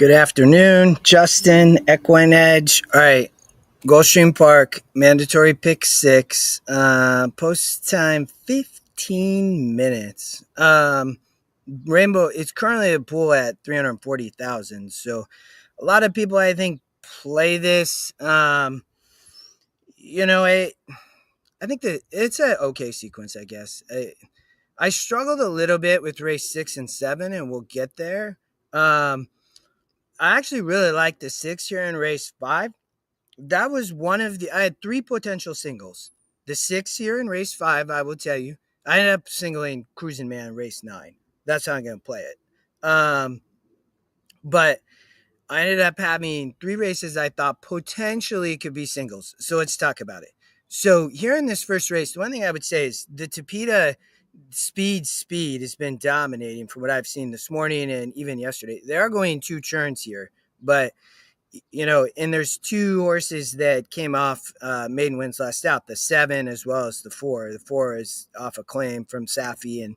Good afternoon, Justin, Equine Edge. All right, Gulfstream Park, mandatory pick six. Post time 15 minutes. Rainbow, it's currently a pool at 340,000. So a lot of people, I think, play this. You know, I think that it's an okay sequence, I guess. I struggled a little bit with race 6 and 7, and we'll get there. Um, I actually really like the 6 here in race 5. That was one of the I had 3 potential singles. The 6 here in race 5, I will tell you. I ended up singling Cruising Man in race 9. That's how I'm going to play it. But I ended up having 3 races I thought potentially could be singles. So let's talk about it. So here in this first race, the one thing I would say is the Tapeta speed has been dominating from what I've seen this morning and even yesterday. They are going 2 churns here, but and there's 2 horses that came off maiden wins last out, the 7 as well as the 4. The 4 is off a claim from Safi, and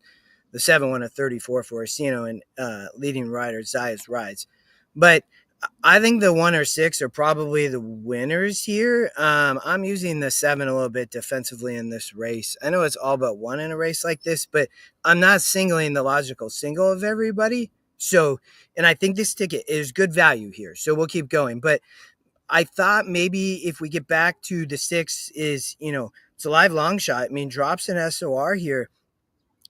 the 7 won a 34 for Orsino and leading rider Zayas Rides. But I think the 1 or 6 are probably the winners here. I'm using the 7 a little bit defensively in this race. I know it's all but 1 in a race like this, but I'm not singling the logical single of everybody. So, and I think this ticket is good value here. So we'll keep going. But I thought maybe if we get back to the 6 is, it's a live long shot. I mean, drops an SOR here.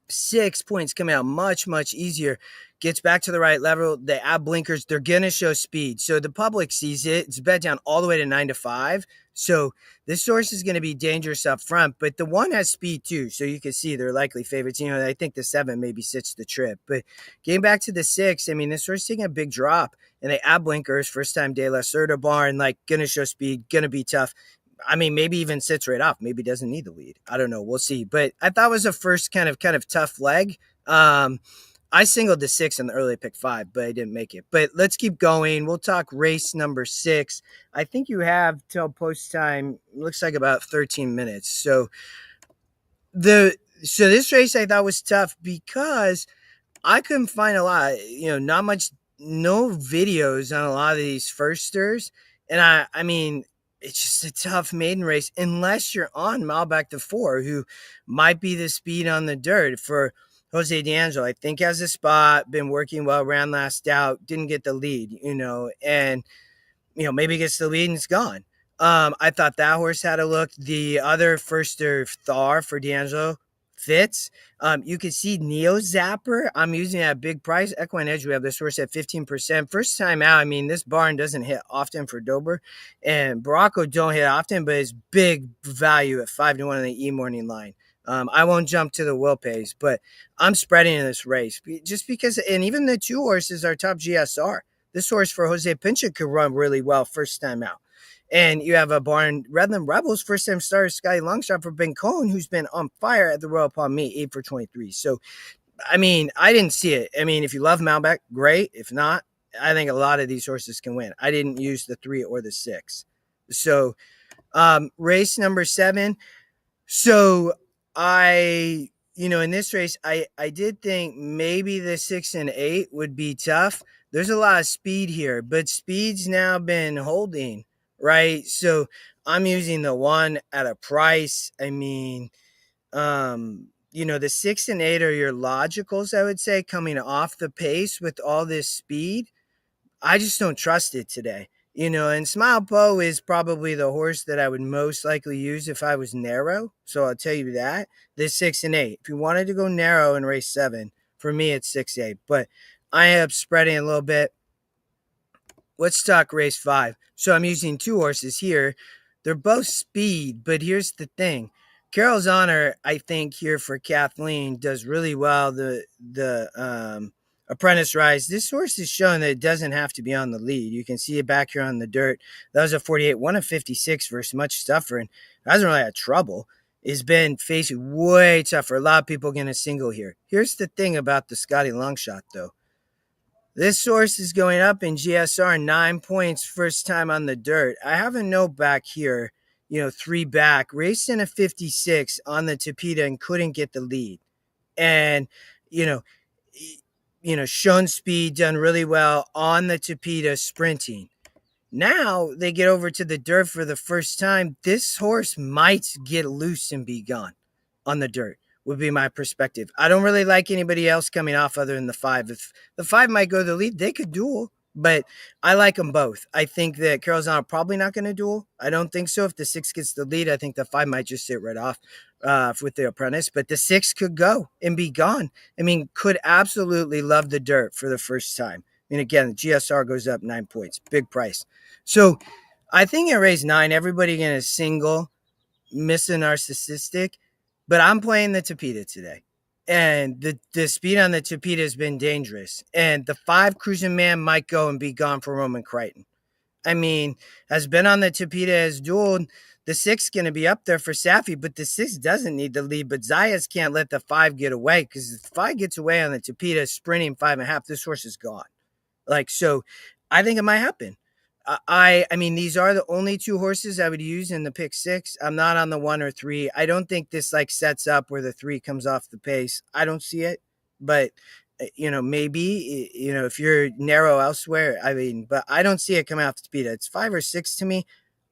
6 points coming out much easier, gets back to the right level. They add blinkers. They're going to show speed. So the public sees it. It's bet down all the way to 9-5. So this horse is going to be dangerous up front, but the 1 has speed too. So you can see they're likely favorites. I think the 7 maybe sits the trip, but getting back to the 6, I mean, this horse taking a big drop and they add blinkers. First time De La Cerda barn, like going to show speed, going to be tough. I mean, maybe even sits right off. Maybe doesn't need the lead. I don't know. We'll see. But I thought it was a first kind of tough leg. I singled the 6 in the early pick 5, but I didn't make it. But let's keep going. We'll talk race number 6. I think you have till post time. Looks like about 13 minutes. So this race I thought was tough because I couldn't find a lot. No videos on a lot of these firsters, and I mean, it's just a tough maiden race unless you're on Malbec the 4, who might be the speed on the dirt for Jose D'Angelo. I think has a spot, been working well, ran last out, didn't get the lead, and maybe gets the lead and it's gone. I thought that horse had a look. The other firster, Thar for D'Angelo, fits. You can see Neo Zapper. I'm using at big price. Equine Edge, we have this horse at 15%. First time out, I mean, this barn doesn't hit often for Dober, and Baracco don't hit often, but it's big value at 5-1 in the e-morning line. I won't jump to the will pays, but I'm spreading in this race just because, and even the 2 horses are top GSR. This horse for Jose Pincha could run really well first time out. And you have a barn, Redland Rebels, first time starter, Scotty Longshot for Ben Cohen, who's been on fire at the Royal Palm Meet, 8 for 23. So, I mean, I didn't see it. I mean, if you love Malbec, great. If not, I think a lot of these horses can win. I didn't use the 3 or the 6. So, race number 7. So, in this race, I did think maybe the 6 and 8 would be tough. There's a lot of speed here, but speed's now been holding, right? So I'm using the 1 at a price. I mean, the 6 and 8 are your logicals, I would say, coming off the pace with all this speed. I just don't trust it today. And Smile Poe is probably the horse that I would most likely use if I was narrow. So I'll tell you that. This 6 and 8. If you wanted to go narrow in race 7, for me it's 6-8. But I end up spreading a little bit. Let's talk race 5. So I'm using 2 horses here. They're both speed, but here's the thing. Carol's Honor, I think, here for Kathleen does really well. The Apprentice Rise. This horse is showing that it doesn't have to be on the lead. You can see it back here on the dirt. That was a 48, 1 of 56 versus much tougher, and hasn't really had trouble. It's been facing way tougher. A lot of people going to single here. Here's the thing about the Scotty Longshot, though. This horse is going up in GSR 9 points first time on the dirt. I have a note back here, 3 back, raced in a 56 on the Tapeta and couldn't get the lead. And, shown speed, done really well on the Tapeta sprinting. Now they get over to the dirt for the first time. This horse might get loose and be gone on the dirt, would be my perspective. I don't really like anybody else coming off other than the 5. If the 5 might go the lead, they could duel, but I like them both. I think that Carol's probably not going to duel. I don't think so. If the 6 gets the lead, I think the 5 might just sit right off with the Apprentice, but the 6 could go and be gone. I mean, could absolutely love the dirt for the first time. And again, the GSR goes up 9 points, big price. So I think at race 9, everybody going to single Mr. Narcissistic, but I'm playing the Tapeta today. And the speed on the Tapeta has been dangerous. And the 5 Cruising Man might go and be gone for Roman Crichton. I mean, has been on the Tapeta, has dueled. The 6 going to be up there for Safi, but the 6 doesn't need the lead. But Zayas can't let the 5 get away, because if the 5 gets away on the Tapeta, sprinting 5.5, this horse is gone. So I think it might happen. I mean, these are the only 2 horses I would use in the pick 6. I'm not on the 1 or 3. I don't think this sets up where the 3 comes off the pace. I don't see it, but maybe, if you're narrow elsewhere, I mean, but I don't see it coming off the speed. It's 5 or 6 to me.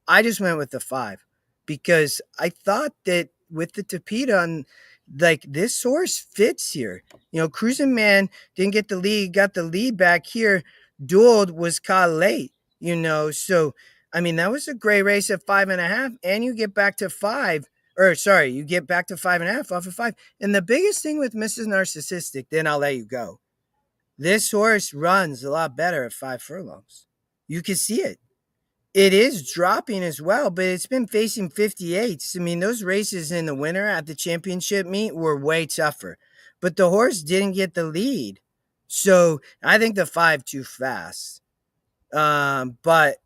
I just went with the 5 because I thought that with the Tapeta on, this horse fits here. Cruising Man didn't get the lead, got the lead back here. Dueled, was caught late. So I mean, that was a great race at 5.5, and you get back to 5, or sorry, you get back to 5.5 off of 5. And the biggest thing with Mrs. Narcissistic, then I'll let you go. This horse runs a lot better at 5 furlongs. You can see it. It is dropping as well, but it's been facing 58s. I mean, those races in the winter at the championship meet were way tougher, but the horse didn't get the lead. So I think the 5 too fast. But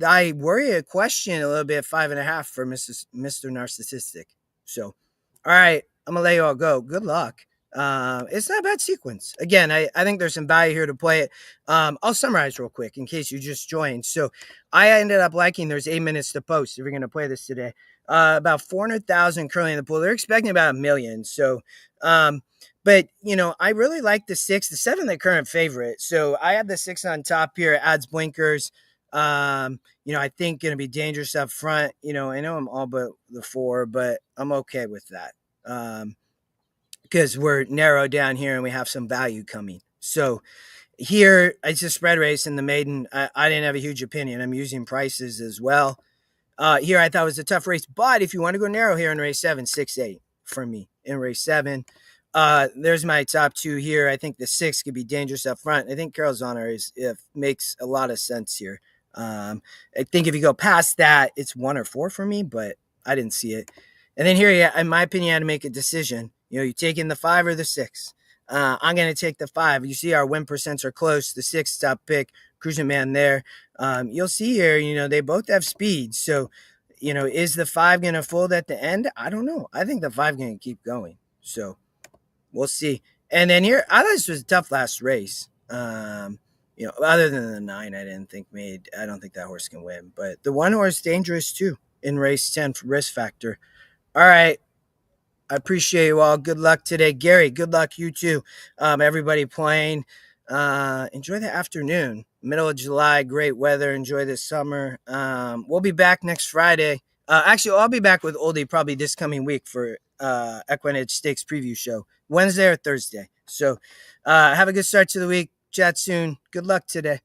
I worry a question a little bit 5.5 for Mr. Narcissistic. So, all right, I'm gonna let you all go. Good luck. It's not a bad sequence. Again, I think there's some value here to play it. I'll summarize real quick in case you just joined. So I ended up liking there's 8 minutes to post if you're gonna play this today. About 400,000 currently in the pool. They're expecting about 1 million. So but, I really like the 6, the 7, the current favorite. So I have the 6 on top here, adds blinkers. I think going to be dangerous up front. I know I'm all but the 4, but I'm okay with that. Because we're narrowed down here and we have some value coming. So here, it's a spread race in the maiden. I didn't have a huge opinion. I'm using prices as well. Here, I thought it was a tough race. But if you want to go narrow here in race 7, 6-8 for me in race 7. There's my top 2 here. I think the 6 could be dangerous up front. I think Carol's Honor makes a lot of sense here. I think if you go past that, it's 1 or 4 for me, but I didn't see it. And then here, in my opinion, you had to make a decision. You take in the 5 or the 6. I'm going to take the 5. You see our win percents are close. The 6 top pick, Cruising Man there. You'll see here, they both have speed. So, is the 5 going to fold at the end? I don't know. I think the 5 going to keep going. So we'll see. And then here, I thought this was a tough last race. Other than the 9, I don't think that horse can win. But the 1 horse dangerous too in race 10 for risk factor. All right. I appreciate you all. Good luck today. Gary, good luck you too. Everybody playing. Enjoy the afternoon. Middle of July, great weather. Enjoy this summer. We'll be back next Friday. Actually, I'll be back with Oldie probably this coming week for Equine Edge Stakes preview show. Wednesday or Thursday. So have a good start to the week. Chat soon. Good luck today.